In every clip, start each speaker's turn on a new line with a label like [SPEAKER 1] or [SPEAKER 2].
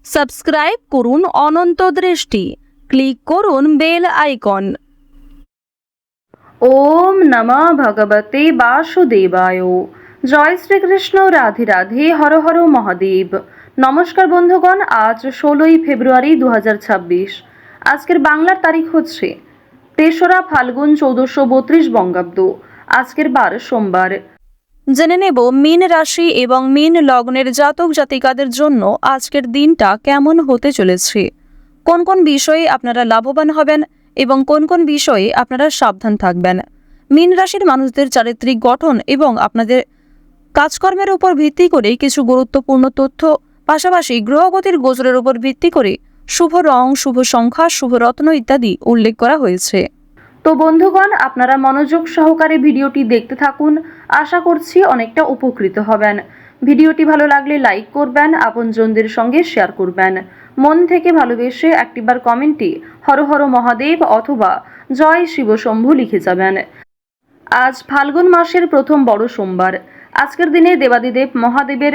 [SPEAKER 1] Subscribe করুন অনন্ত দৃষ্টি, click করুন বেল আইকন।
[SPEAKER 2] ওম নমঃ ভগবতে বাসুদেবায়। জয় শ্রীকৃষ্ণ, রাধে রাধে, হর হর মহাদেব। নমস্কার বন্ধুগণ, আজ 16ই ফেব্রুয়ারি 2026। আজকের বাংলার তারিখ হচ্ছে 3রা ফাল্গুন 1432 বঙ্গাব্দ। আজকের বার সোমবার।
[SPEAKER 1] জেনে নেব মীন রাশি এবং মীন লগ্নের জাতক জাতিকাদের জন্য আজকের দিনটা কেমন হতে চলেছে, কোন কোন বিষয়ে আপনারা লাভবান হবেন এবং কোন কোন বিষয়ে আপনারা সাবধান থাকবেন। মীন রাশির মানুষদের চারিত্রিক গঠন এবং আপনাদের কাজকর্মের উপর ভিত্তি করে কিছু গুরুত্বপূর্ণ তথ্য, পাশাপাশি গ্রহগতির গোচরের উপর ভিত্তি করে শুভ রং, শুভ সংখ্যা, শুভ রত্ন ইত্যাদি উল্লেখ করা হয়েছে।
[SPEAKER 2] তো বন্ধুগণ, আপনারা মনোযোগ সহকারে ভিডিওটি দেখতে থাকুন। আশা করছি অনেকটা উপকৃত হবেন। ভিডিওটি ভালো লাগলে লাইক করবেন, আপনজনদের সঙ্গে শেয়ার করবেন। মন থেকে ভালোবেসে একটিবার কমেন্টে হর হর মহাদেব অথবা জয় শিব শম্ভু লিখে যাবেন। আজ ফাল্গুন মাসের প্রথম বড় সোমবার। আজকের দিনে দেবাদিদেব মহাদেবের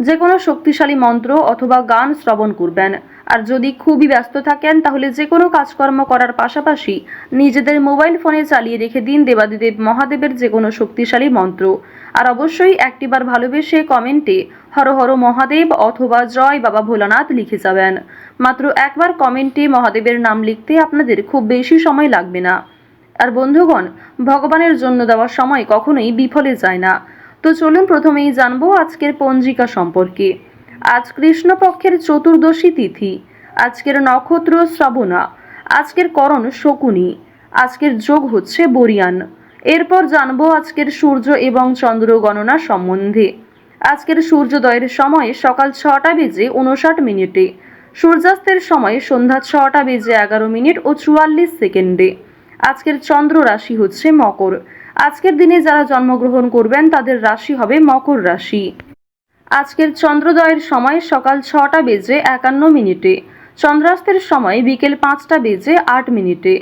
[SPEAKER 2] যে কোনো শক্তিশালী মন্ত্র অথবা গান শ্রবণ করবেন। আর যদি খুবই ব্যস্ত থাকেন তাহলে যে কোনো কাজকর্ম করার পাশাপাশি নিজেদের মোবাইল ফোনে চালিয়ে রেখে দিন দেবাদিদেব মহাদেবের যে কোনো শক্তিশালী মন্ত্র। আর অবশ্যই একটিবার ভালোবেসে কমেন্টে হর হর মহাদেব অথবা জয় বাবা ভোলানাথ লিখে যাবেন। মাত্র একবার কমেন্টে মহাদেবের নাম লিখতে আপনাদের খুব বেশি সময় লাগবে না। আর বন্ধুগণ, ভগবানের জন্য দেওয়া সময় কখনোই বিফলে যায় না। তো চলুন প্রথমেই জানবো আজকের পঞ্জিকা সম্পর্কে। আজ কৃষ্ণপক্ষের চতুর্দশী তিথি। আজকের নক্ষত্র শ্রবণা। আজকের করণ শকুনি। আজকের যোগ হচ্ছে বরিয়ান। এরপর জানবো আজকের সূর্য এবং চন্দ্র গণনা সম্বন্ধে। আজকের সূর্যোদয়ের সময় সকাল 6টা বেজে 59 মিনিটে, সূর্যাস্তের সময় সন্ধ্যা 6টা বেজে 11 মিনিট ও 44 সেকেন্ডে। আজকের চন্দ্র রাশি হচ্ছে মকর। আজকের দিনে যারা জন্মগ্রহণ করবেন তাদের রাশি হবে মকর রাশি। আজকের চন্দ্রোদয়ের সময় সকাল 6টা বেজে 51 মিনিটে, চন্দ্রাস্তের সময় বিকেল 5টা বেজে 8 মিনিটে।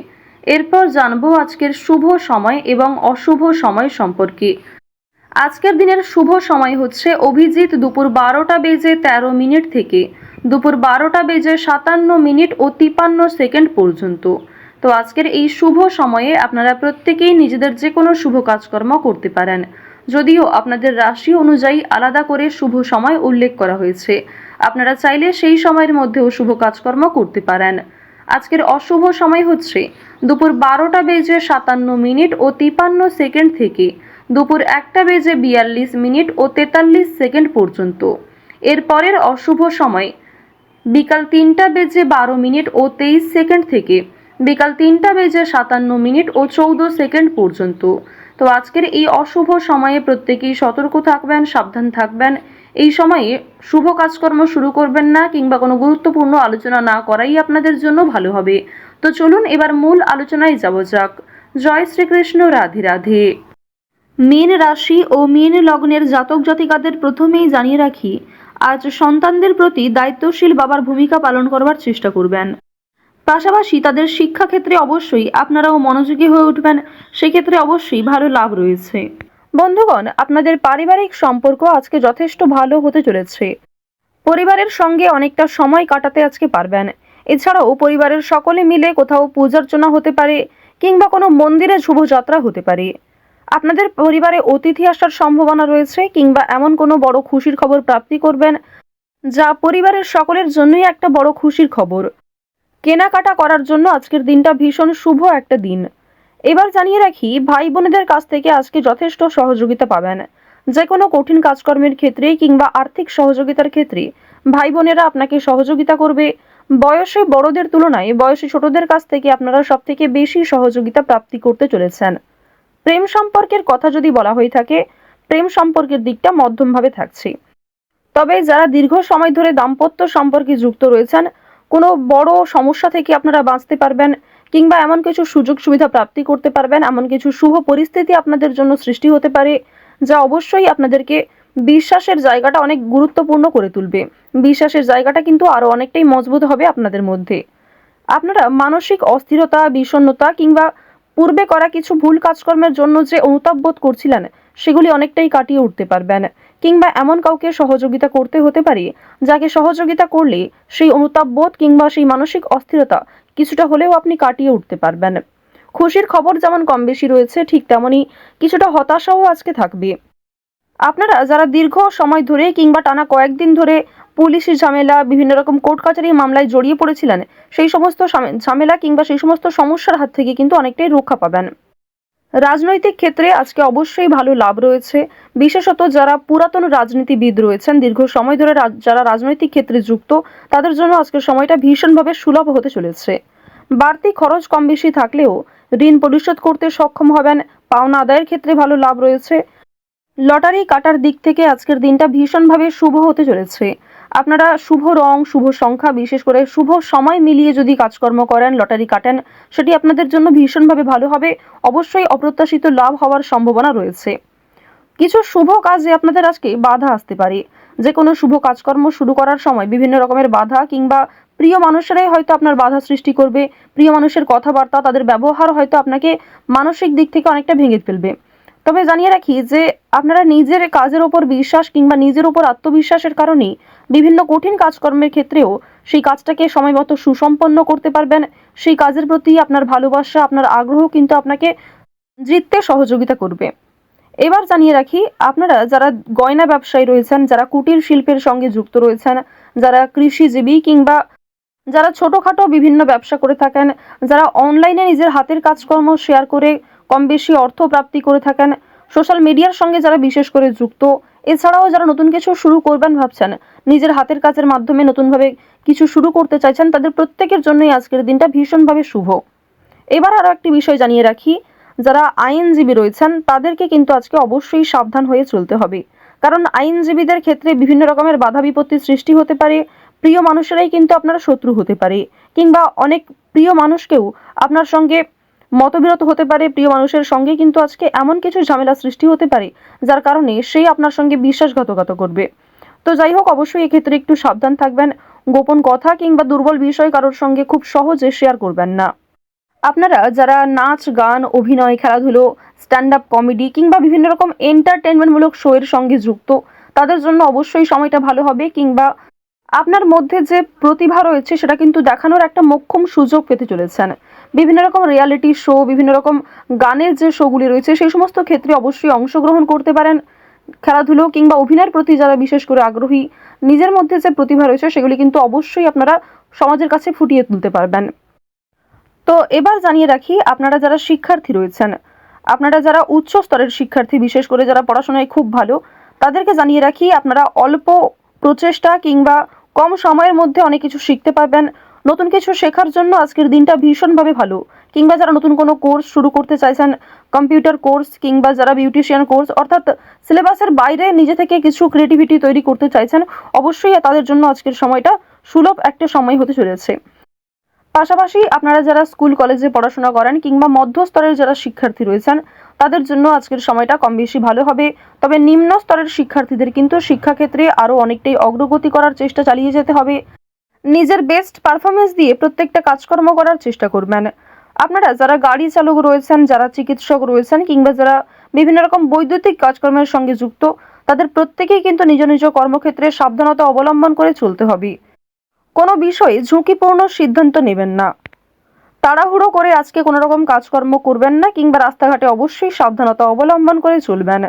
[SPEAKER 2] এরপর জানবো আজকের শুভ সময় এবং অশুভ সময় সম্পর্কে। আজকের দিনের শুভ সময় হচ্ছে অভিজিৎ দুপুর 12টা বেজে 13 মিনিট থেকে দুপুর 12টা বেজে 57 মিনিট ও 53 সেকেন্ড পর্যন্ত। তো আজকের এই শুভ সময়ে আপনারা প্রত্যেকেই নিজেদের যে কোনো শুভ কাজকর্ম করতে পারেন, যদিও আপনাদের রাশি অনুযায়ী আলাদা করে শুভ সময় উল্লেখ করা হয়েছে। আপনারা চাইলে সেই সময়ের মধ্যেও শুভ কাজকর্ম করতে পারেন। আজকের অশুভ সময় হচ্ছে দুপুর 12টা বেজে 57 মিনিট ও 53 সেকেন্ড থেকে দুপুর 1টা বেজে 42 মিনিট ও 43 সেকেন্ড পর্যন্ত। এরপরের অশুভ সময় বিকাল 3টা বেজে 12 মিনিট ও 23 সেকেন্ড থেকে বিকাল 3টা বেজে 57 মিনিট ও 14 সেকেন্ড পর্যন্ত। তো আজকের এই অশুভ সময়ে প্রত্যেকেই সতর্ক থাকবেন, সাবধান থাকবেন। এই সময়ে শুভ কাজকর্ম শুরু করবেন না কিংবা কোনো গুরুত্বপূর্ণ আলোচনা না করাই আপনাদের জন্য ভালো হবে। তো চলুন এবার মূল আলোচনায় যাওয়া যাক। জয় শ্রীকৃষ্ণ, রাধে রাধে। মীন রাশি ও মীন লগ্নের জাতক জাতিকাদের প্রথমেই জানিয়ে রাখি, আজ সন্তানদের প্রতি দায়িত্বশীল বাবার ভূমিকা পালন করবার চেষ্টা করবেন। পাশাপাশি তাদের শিক্ষাক্ষেত্রে অবশ্যই আপনারাও মনোযোগী হয়ে উঠবেন, সেক্ষেত্রে অবশ্যই ভালো লাভ রয়েছে। বন্ধুগণ, আপনাদের পারিবারিক সম্পর্ক আজকে যথেষ্ট ভালো হতে চলেছে। পরিবারের সঙ্গে অনেকটা সময় কাটাতে আজকে পারবেন। এছাড়াও পরিবারের সকলে মিলে কোথাও পূজার্চনা হতে পারে কিংবা কোনো মন্দিরে শুভযাত্রা হতে পারে। আপনাদের পরিবারে অতিথি আসার সম্ভাবনা রয়েছে কিংবা এমন কোনো বড় খুশির খবর প্রাপ্তি করবেন যা পরিবারের সকলের জন্যই একটা বড় খুশির খবর। কেনাকাটা করার জন্য আজকের দিনটা ভীষণ শুভ একটা দিন। এবার জানিয়ে রাখি, ভাই বোনেদের কাছ থেকে আজকে যথেষ্ট সহযোগিতা পাবেন। যে কোনো কঠিন কাজকর্মের ক্ষেত্রে কিংবা আর্থিক সহযোগিতার ক্ষেত্রে ভাই বোনেরা আপনাকে সহযোগিতা করবে। বয়সে বড়দের তুলনায় বয়সে ছোটদের কাছ থেকে আপনারা সব থেকে বেশি সহযোগিতা প্রাপ্তি করতে চলেছেন। প্রেম সম্পর্কের কথা যদি বলা হয়ে থাকে, প্রেম সম্পর্কের দিকটা মধ্যমভাবে থাকছে। তবে যারা দীর্ঘ সময় ধরে দাম্পত্য সম্পর্কে যুক্ত রয়েছেন, কোনো বড় সমস্যা থেকে আপনারা বাঁচতে পারবেন কিংবা এমন কিছু সুযোগ সুবিধা প্রাপ্তি করতে পারবেন, এমন কিছু শুভ পরিস্থিতি আপনাদের জন্য সৃষ্টি হতে পারে যা অবশ্যই আপনাদেরকে বিশ্বাসের জায়গাটা অনেক গুরুত্বপূর্ণ করে তুলবে। বিশ্বাসের জায়গাটা কিন্তু আরো অনেকটাই মজবুত হবে আপনাদের মধ্যে। আপনারা মানসিক অস্থিরতা, বিষণ্ণতা কিংবা পূর্বে করা কিছু ভুল কাজকর্মের জন্য যে অনুতাপ বোধ করছিলেন, সেগুলি অনেকটাই কাটিয়ে উঠতে পারবেন, কিংবা এমন কাউকে সহযোগিতা করতে হতে পারে যাকে সহযোগিতা করলে সেই অনুতাপ বোধ কিংবা সেই মানসিক অস্থিরতা কিছুটা হলেও আপনি কাটিয়ে উঠতে পারবেন। খুশির খবর যেমন কম বেশি রয়েছে, ঠিক তেমনই কিছুটা হতাশাও আজকে থাকবে। আপনারা যারা দীর্ঘ সময় ধরে কিংবা টানা কয়েকদিন ধরে পুলিশি ঝামেলা, বিভিন্ন রকম কোর্ট কাচারি মামলায় জড়িয়ে পড়েছিলেন, সেই সমস্ত ঝামেলা কিংবা সেই সমস্ত সমস্যার হাত থেকে কিন্তু অনেকটাই রক্ষা পাবেন। রাজনৈতিক ক্ষেত্রে আজকে অবশ্যই ভালো লাভ রয়েছে। বিশেষত যারা পুরাতন রাজনীতিবিদ রয়েছেন, দীর্ঘ সময় ধরে যারা রাজনৈতিক ক্ষেত্রে যুক্ত, তাদের জন্য আজকের সময়টা ভীষণভাবে সুলভ হতে চলেছে। বাড়তি খরচ কম বেশি থাকলেও ঋণ পরিশোধ করতে সক্ষম হবেন। পাওনা আদায়ের ক্ষেত্রে ভালো লাভ রয়েছে। লটারি কাটার দিক থেকে আজকের দিনটা ভীষণভাবে শুভ হতে চলেছে। আপনারা শুভ রং, শুভ সংখ্যা, বিশেষ করে শুভ সময় মিলিয়ে যদি কাজকর্ম করেন, লটারি কাটেন, সেটি আপনাদের জন্য ভীষণভাবে ভালো হবে। অবশ্যই অপ্রত্যাশিত লাভ হওয়ার সম্ভাবনা রয়েছে। কিছু শুভ কাজে আপনাদের আজকে বাধা আসতে পারে। যে কোনো শুভ কাজকর্ম শুরু করার সময় বিভিন্ন রকমের বাধা কিংবা প্রিয় মানুষেরাই হয়তো আপনার বাধা সৃষ্টি করবে। প্রিয় মানুষের কথাবার্তা, তাদের ব্যবহার হয়তো আপনাকে মানসিক দিক থেকে অনেকটা ভেঙে ফেলবে। তবে জানিয়ে রাখি যে আপনারা নিজের কাজের ওপর বিশ্বাস কিংবা নিজের উপর আত্মবিশ্বাসের কারণেই বিভিন্ন কঠিন কাজকর্মের ক্ষেত্রেও সেই কাজটাকে সময়মতো সুসম্পন্ন করতে পারবেন। সেই কাজের প্রতি আপনার ভালোবাসা, আপনার আগ্রহ কিন্তু আপনাকে জিততে সহযোগিতা করবে। এবার জানিয়ে রাখি, আপনারা যারা গয়না ব্যবসায়ী রয়েছেন, যারা কুটির শিল্পের সঙ্গে যুক্ত রয়েছেন, যারা কৃষিজীবী কিংবা যারা ছোটখাটো বিভিন্ন ব্যবসা করে থাকেন, যারা অনলাইনে নিজের হাতের কাজকর্ম শেয়ার করে কম বেশি অর্থ প্রাপ্তি করে থাকেন, সোশ্যাল মিডিয়ার সঙ্গে যারা বিশেষ করে যুক্ত, এছাড়াও যারা নতুন কিছু শুরু করবেন ভাবছেন, নিজের হাতের কাজের মাধ্যমে নতুনভাবে কিছু শুরু করতে চাইছেন, তাদের প্রত্যেকের জন্যই আজকের দিনটা ভীষণভাবে শুভ। এবার আরও একটি বিষয় জানিয়ে রাখি, যারা আইনজীবী রয়েছেন তাদেরকে কিন্তু আজকে অবশ্যই সাবধান হয়ে চলতে হবে। কারণ আইনজীবীদের ক্ষেত্রে বিভিন্ন রকমের বাধা বিপত্তির সৃষ্টি হতে পারে। প্রিয় মানুষেরাই কিন্তু আপনার শত্রু হতে পারে, কিংবা অনেক প্রিয় মানুষকেও আপনার সঙ্গে মতবিরোধ হতে পারে। প্রিয় মানুষের সঙ্গে কিন্তু আজকে এমন কিছু ঝামেলা সৃষ্টি হতে পারে যার কারণে সেই আপনার সঙ্গে বিশ্বাসঘাতকতা করবে। তো যাই হোক, অবশ্যই এক্ষেত্রে একটু সাবধান থাকবেন। গোপন কথা কিংবা দুর্বল বিষয় কারোর সঙ্গে খুব সহজে শেয়ার করবেন না। আপনারা যারা নাচ, গান, অভিনয়, খেলাধুলো, স্ট্যান্ড আপ কমেডি কিংবা বিভিন্ন রকম এন্টারটেনমেন্টমূলক শো এর সঙ্গে যুক্ত, তাদের জন্য অবশ্যই সময়টা ভালো হবে। কিংবা আপনার মধ্যে যে প্রতিভা রয়েছে সেটা কিন্তু দেখানোর একটা মোক্ষম সুযোগ পেতে চলেছেন। বিভিন্ন রকম রিয়ালিটি শো, বিভিন্ন রকম গানের যে শোগুলি রয়েছে, সেই সমস্ত ক্ষেত্রে অবশ্যই অংশগ্রহণ করতে পারেন। খেলাধুলো কিংবা অভিনয়ের প্রতি যারা বিশেষ করে আগ্রহী, নিজের মধ্যে যে প্রতিভা রয়েছে সেগুলি কিন্তু অবশ্যই আপনারা সমাজের কাছে ফুটিয়ে তুলতে পারবেন। তো এবার জানিয়ে রাখি, আপনারা যারা শিক্ষার্থী রয়েছেন, আপনারা যারা উচ্চ স্তরের শিক্ষার্থী, বিশেষ করে যারা পড়াশোনায় খুব ভালো, তাদেরকে জানিয়ে রাখি আপনারা অল্প প্রচেষ্টা কিংবা কম সময়ের মধ্যে অনেক কিছু শিখতে পারবেন। নতুন কিছু শেখার জন্য আজকের দিনটা ভীষণভাবে ভালো। কিংবা যারা নতুন কোনো কোর্স শুরু করতে চাইছেন, কম্পিউটার কোর্স কিংবা যারা বিউটিশিয়ান কোর্স, অর্থাৎ সিলেবাসের বাইরে নিজে থেকে কিছু ক্রিয়েটিভিটি তৈরি করতে চাইছেন, অবশ্যই তাদের জন্য আজকের সময়টা সুলভ একটা সময় হতে চলেছে। পাশাপাশি আপনারা যারা স্কুল কলেজে পড়াশোনা করেন কিংবা মধ্যস্তরের যারা শিক্ষার্থী রয়েছেন, তাদের জন্য আজকের সময়টা কম বেশি ভালো হবে। তবে নিম্ন স্তরের শিক্ষার্থীদের কিন্তু শিক্ষাক্ষেত্রে আরও অনেকটাই অগ্রগতি করার চেষ্টা চালিয়ে যেতে হবে। নিজের বেস্ট পারফরমেন্স দিয়ে প্রত্যেকটা কাজকর্ম করার চেষ্টা করবেন। আপনারা যারা গাড়ি চালক রয়েছেন, যারা চিকিৎসক রয়েছেন কিংবা যারা বিভিন্ন রকম বৈদ্যুতিক কাজকর্মের সঙ্গে যুক্ত, তাদের প্রত্যেকেই কিন্তু নিজ নিজ কর্মক্ষেত্রে সাবধানতা অবলম্বন করে চলতে হবে। কোনো বিষয়ে ঝুঁকিপূর্ণ সিদ্ধান্ত নেবেন না। তাড়াহুড়ো করে আজকে কোনো রকম কাজকর্ম করবেন না, কিংবা রাস্তাঘাটে অবশ্যই সাবধানতা অবলম্বন করে চলবেন।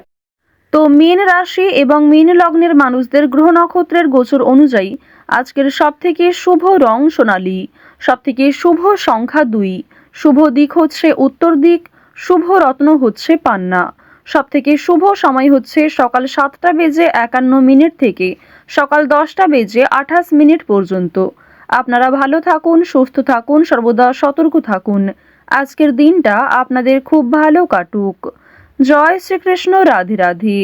[SPEAKER 2] তো মীন রাশি এবং মীন লগ্নের মানুষদের গ্রহ নক্ষত্রের গোচর অনুযায়ী আজকের সবথেকে শুভ রং সোনালী, সবথেকে শুভ সংখ্যা 2, শুভ দিক হচ্ছে উত্তর দিক, শুভ রত্ন হচ্ছে পান্না, সবথেকে শুভ সময় হচ্ছে সকাল 7টা বেজে 51 মিনিট থেকে সকাল 10টা বেজে 28 মিনিট পর্যন্ত। আপনারা ভালো থাকুন, সুস্থ থাকুন, সর্বদা সতর্ক থাকুন। আজকের দিনটা আপনাদের খুব ভালো কাটুক। জয় শ্রীকৃষ্ণ। রাধে রাধে।